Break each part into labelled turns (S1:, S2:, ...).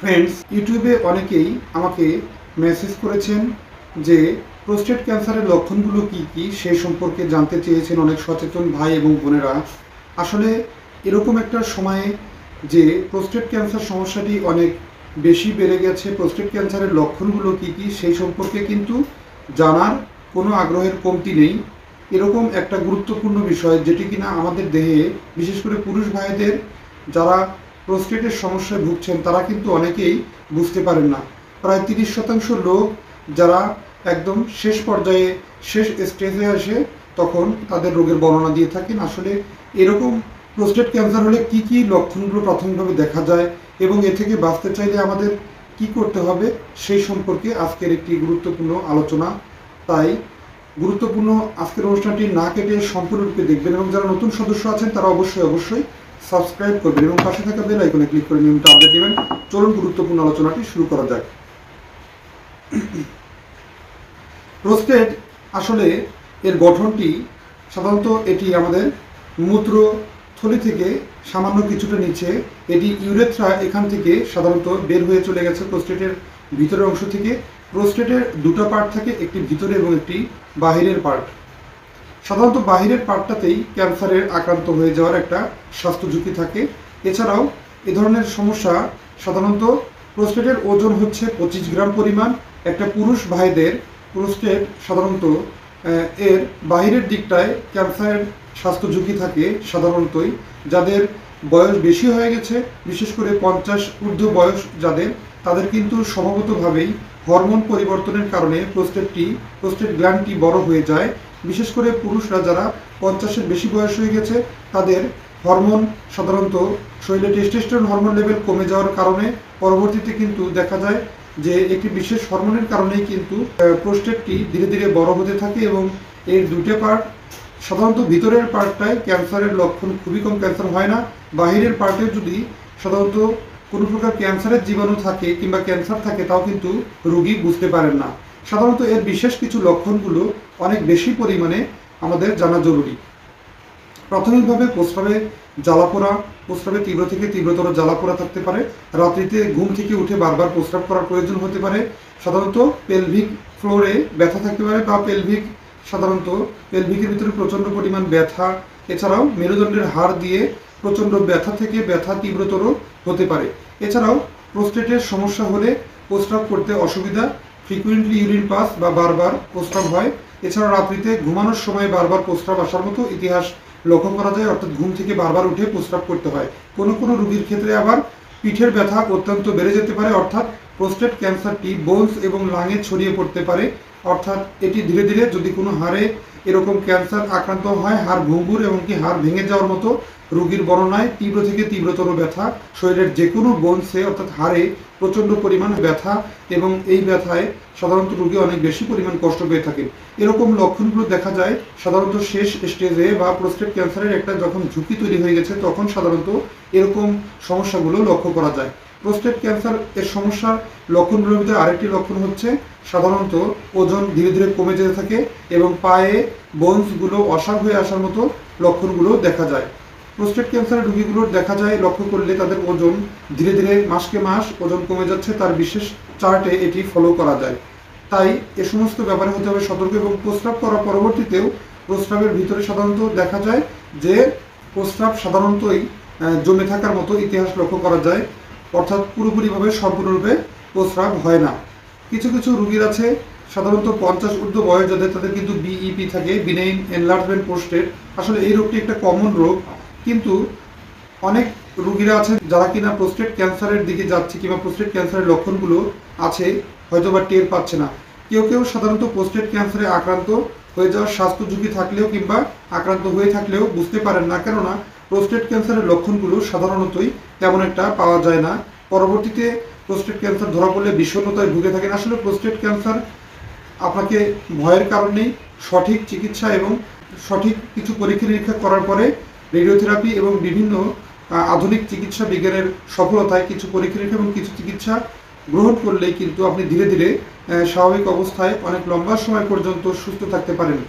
S1: Friends, ইউটিউবে অনেকেই আমাকে মেসেজ করেছেন যে প্রোস্টেট ক্যান্সারের লক্ষণগুলো কি কি সে সম্পর্কে জানতে চেয়েছেন অনেক সচেতন ভাই এবং বোনেরা। আসলে এরকম একটা সময়ে যে প্রোস্টেট ক্যান্সার সমস্যাটি অনেক বেশি বেড়ে গেছে, প্রোস্টেট ক্যান্সারের লক্ষণগুলো কি কি সেই সম্পর্কে কিন্তু জানার কোনো আগ্রহের কমতি নেই। এরকম একটা গুরুত্বপূর্ণ বিষয় যেটি কিনা আমাদের দেহে, বিশেষ করে পুরুষ ভাইদের যারা প্রোস্টেটের সমস্যায় ভুগছেন তারা কিন্তু অনেকেই বুঝতে পারেন না। প্রায় 30% লোক যারা একদম শেষ পর্যায়ে, শেষ স্টেজে আসে, তখন তাদের রোগের বর্ণনা দিয়ে থাকেন। আসলে এরকম প্রোস্টেট ক্যান্সার হলে কি কি লক্ষণগুলো প্রাথমিকভাবে দেখা যায় এবং এ থেকে বাঁচতে চাইলে আমাদের কি করতে হবে সেই সম্পর্কে আজকের একটি গুরুত্বপূর্ণ আলোচনা। তাই গুরুত্বপূর্ণ আজকের অনুষ্ঠানটি না কেটে সম্পূর্ণরূপে দেখবেন এবং যারা নতুন সদস্য আছেন তারা অবশ্যই সাবস্ক্রাইব করবেন এবং পাশে থাকা বেল আইকনে ক্লিক করে নিয়মিত আপডেট দেবেন। চলুন গুরুত্বপূর্ণ আলোচনাটি শুরু করা যাক। প্রোস্টেট আসলে এর গঠনটি সাধারণত এটি আমাদের মূত্রথলি থেকে সামান্য কিছুটা নিচে, এটি ইউরেথ্রা এখান থেকে সাধারণত বের হয়ে চলে গেছে প্রোস্টেটের ভিতরের অংশ থেকে। প্রোস্টেটের দুটো পার্ট থাকে, একটি ভিতরে এবং একটি বাহিরের পার্ট। সাধারণত বাহিরের পার্টটাতেই ক্যান্সারের আক্রান্ত হয়ে যাওয়ার একটা স্বাস্থ্য ঝুঁকি থাকে। এছাড়াও এ ধরনের সমস্যা সাধারণত প্রোস্টেটের ওজন হচ্ছে 25 গ্রাম পরিমাণ। একটা পুরুষ ভাইদের প্রোস্টেট সাধারণত এর বাহিরের দিকটায় ক্যান্সারের স্বাস্থ্য ঝুঁকি থাকে সাধারণতই যাদের বয়স বেশি হয়ে গেছে, বিশেষ করে 50 ঊর্ধ্ব বয়স যাদের, তাদের কিন্তু স্বভাবতভাবেই হরমোন পরিবর্তনের কারণে প্রোস্টেট গ্ল্যান্ডটি বড় হয়ে যায়। বিশেষ করে পুরুষরা যারা 50-এর বেশি বয়স হয়ে গেছে তাদের হরমোন সাধারণত শরীরে টেস্টোস্টেরন হরমোন লেভেল কমে যাওয়ার কারণে পরবর্তীতে কিন্তু দেখা যায় যে একটি বিশেষ হরমোনের কারণেই কিন্তু প্রোস্টেটটি ধীরে ধীরে বড় হতে থাকে এবং এর দুটো পার্ট, সাধারণত ভিতরের পার্টটায় ক্যান্সারের লক্ষণ খুবই কম, ক্যান্সার হয় না। বাহিরের পার্টে যদি সাধারণত কোনো প্রকার ক্যান্সারের জীবাণু থাকে কিংবা ক্যান্সার থাকে তাও কিন্তু রোগী বুঝতে পারেন না। সাধারণত এর বিশেষ কিছু লক্ষণগুলো অনেক বেশি পরিমাণে আমাদের জানা জরুরি। প্রাথমিকভাবে প্রস্রাবে জ্বালাপোড়া, প্রস্রাবে তীব্র থেকে তীব্রতর জ্বালাপোড়া থাকতে পারে। রাত্রিতে ঘুম থেকে উঠে বারবার প্রস্রাব করার প্রয়োজন হতে পারে। সাধারণত পেলভিক ফ্লোরে ব্যথা থাকতে পারে বা পেলভিকের ভিতরে প্রচণ্ড পরিমাণ ব্যথা। এছাড়াও মেরুদণ্ডের হাড় দিয়ে প্রচণ্ড ব্যথা থেকে ব্যথা তীব্রতর হতে পারে। এছাড়াও প্রোস্টেটের সমস্যা হলে প্রস্রাব করতে অসুবিধা, ফ্রিকুয়েন্টলি ইউরিন পাস বা বারবার প্রস্রাব হয়। এছাড়া রাত্রিতে ঘুমানোর সময় বারবার প্রস্রাব আসার মতো ইতিহাস লক্ষ্য করা যায়, অর্থাৎ ঘুম থেকে বারবার উঠে প্রস্রাব করতে হয়। কোনো কোনো রোগীর ক্ষেত্রে আবার পিঠের ব্যথা অত্যন্ত বেড়ে যেতে পারে, অর্থাৎ প্রোস্টেট ক্যান্সারটি বোনস এবং লাঙে ছড়িয়ে পড়তে পারে। অর্থাৎ এটি ধীরে ধীরে যদি কোনো হাড়ে এরকম ক্যান্সার আক্রান্ত হয়, হাড় ভঙ্গুর এবং কি হাড় ভেঙে যাওয়ার মতো রোগীর বর্ণনায় তীব্র থেকে তীব্রতর ব্যথা, শরীরের যে কোনো বোনসে অর্থাৎ হাড়ে প্রচণ্ড পরিমাণ ব্যথা এবং এই ব্যথায় সাধারণত রোগী অনেক বেশি পরিমাণ কষ্ট পেয়ে থাকেন। এরকম লক্ষণগুলো দেখা যায় সাধারণত শেষ স্টেজে বা প্রোস্টেট ক্যান্সারের একটা যখন ঝুঁকি তৈরি হয়ে গেছে তখন সাধারণত এরকম সমস্যাগুলো লক্ষ্য করা যায়। প্রোস্টেট ক্যান্সার এর সমস্যার লক্ষণগুলোর ভিতরে আরেকটি লক্ষণ হচ্ছে সাধারণত ওজন ধীরে ধীরে কমে যেতে থাকে এবং পায়ে বোনসগুলো অসাড় হয়ে আসার মতো লক্ষণগুলো দেখা যায়। প্রোস্টেট ক্যান্সারের রোগীগুলোর দেখা যায় লক্ষ্য করলে তাদের ওজন ধীরে ধীরে মাসকে মাস ওজন কমে যাচ্ছে, তার বিশেষ চার্টে এটি ফলো করা যায়। তাই এ সমস্ত ব্যাপারে হতে হবে সতর্ক। এবং প্রস্রাব করার পরবর্তীতেও প্রস্রাবের ভিতরে সাধারণত দেখা যায় যে প্রস্রাব সাধারণতই জমে থাকার মতো ইতিহাস লক্ষ্য করা যায়, অর্থাৎ পুরোপুরিভাবে সম্পূর্ণরূপে প্রস্রাব হয় না। কিছু কিছু রোগীর আছে সাধারণত 50 ঊর্ধ্ব বয়স যাদের, তাদের কিন্তু বিইপি থাকে, বিনাইন এনলার্জমেন্ট প্রোস্টেট। আসলে এই রোগটি একটা কমন রোগ, কিন্তু অনেক রোগীরা আছেন যারা কিনা প্রোস্টেট ক্যান্সারের দিকে যাচ্ছে কিংবা প্রোস্টেট ক্যান্সারের লক্ষণগুলো আছে হয়তো বা টের পাচ্ছে না। কেউ কেউ সাধারণত প্রোস্টেট ক্যান্সারে আক্রান্ত হয়ে যাওয়ার স্বাস্থ্য ঝুঁকি থাকলেও কিংবা আক্রান্ত হয়ে থাকলেও বুঝতে পারেন না, কেননা প্রোস্টেট ক্যান্সারের লক্ষণগুলো সাধারণতই তেমন একটা পাওয়া যায় না। পরবর্তীতে প্রোস্টেট ক্যান্সার ধরা পড়লে বিষণ্ণতায় ভুগে থাকেন। আসলে প্রোস্টেট ক্যান্সার আপনাকে ভয়ের কারণ নেই, সঠিক চিকিৎসা এবং সঠিক কিছু পরীক্ষা নিরীক্ষা করার পরে রেডিওথেরাপি এবং বিভিন্ন আধুনিক চিকিৎসা বিজ্ঞানের সফলতায় কিছু পরীক্ষা নিরীক্ষা এবং কিছু চিকিৎসা গ্রহণ করলেই কিন্তু আপনি ধীরে ধীরে স্বাভাবিক অবস্থায় অনেক লম্বা সময় পর্যন্ত সুস্থ থাকতে পারেন।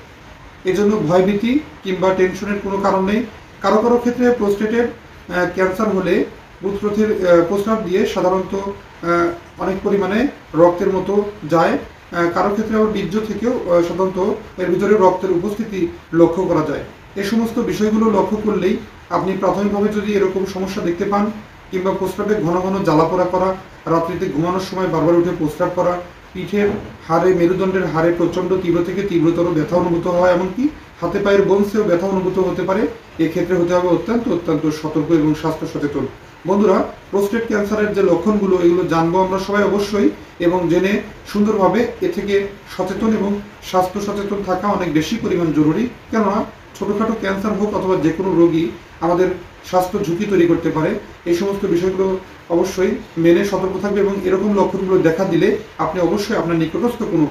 S1: এজন্য ভয়ভীতি কিংবা টেনশনের কোনো কারণ নেই। কারো কারো ক্ষেত্রে প্রোস্টেটের ক্যান্সার হলে মূত্রথির প্রস্রাব দিয়ে সাধারণত অনেক পরিমাণে রক্তের মতো যায়। কারো ক্ষেত্রে আবার বীর্য থেকেও সাধারণত এর ভিতরে রক্তের উপস্থিতি লক্ষ্য করা যায়। এই সমস্ত বিষয়গুলো লক্ষ্য করলেই আপনি প্রাথমিকভাবে যদি এরকম সমস্যা দেখতে পান, কিংবা প্রস্রাবে ঘন ঘন জ্বালাপোড়া করা, রাত্রিতে ঘুমানোর সময় বারবার উঠে প্রস্রাব করা, পিঠের হাড়ে, মেরুদণ্ডের হাড়ে প্রচণ্ড তীব্র থেকে তীব্রতর ব্যথা অনুভূত হয়, এমনকি হাতে পায়ের বোনসেও ব্যথা অনুভূত হতে পারে, এক্ষেত্রে হতে হবে অত্যন্ত সতর্ক এবং স্বাস্থ্য সচেতন। বন্ধুরা, প্রোস্টেট ক্যান্সারের যে লক্ষণগুলো, এগুলো জানবো আমরা সবাই অবশ্যই, এবং জেনে সুন্দরভাবে এ থেকে সচেতন এবং স্বাস্থ্য সচেতন থাকা অনেক বেশি পরিমাণ জরুরি। কেননা ছোটোখাটো ক্যান্সার হোক অথবা যে কোনো রোগী আমাদের স্বাস্থ্য ঝুঁকি তৈরি করতে পারে। এই সমস্ত বিষয়গুলো অবশ্যই মেনে সতর্ক থাকবে, এবং এরকম লক্ষণগুলো দেখা দিলে আপনি অবশ্যই আপনার নিকটস্থ কোনো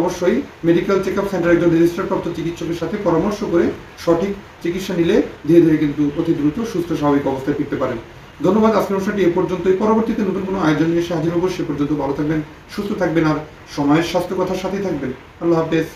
S1: অবশ্যই মেডিকেল চেক আপ সেন্টার একজন রেজিস্টারপ্রাপ্ত চিকিৎসকের সাথে পরামর্শ করে সঠিক চিকিৎসা নিলে ধীরে ধীরে কিন্তু অতি দ্রুত সুস্থ স্বাভাবিক অবস্থায় ফিরতে পারেন। ধন্যবাদ। আজকের অনুষ্ঠানটি এ পর্যন্তই। পরবর্তীতে নতুন কোনো আয়োজন নিয়ে এসে হাজির হবো। সে পর্যন্ত ভালো থাকবেন, সুস্থ থাকবেন, আর সময়ের স্বাস্থ্য কথার সাথেই থাকবেন। আল্লাহ হাফেজ।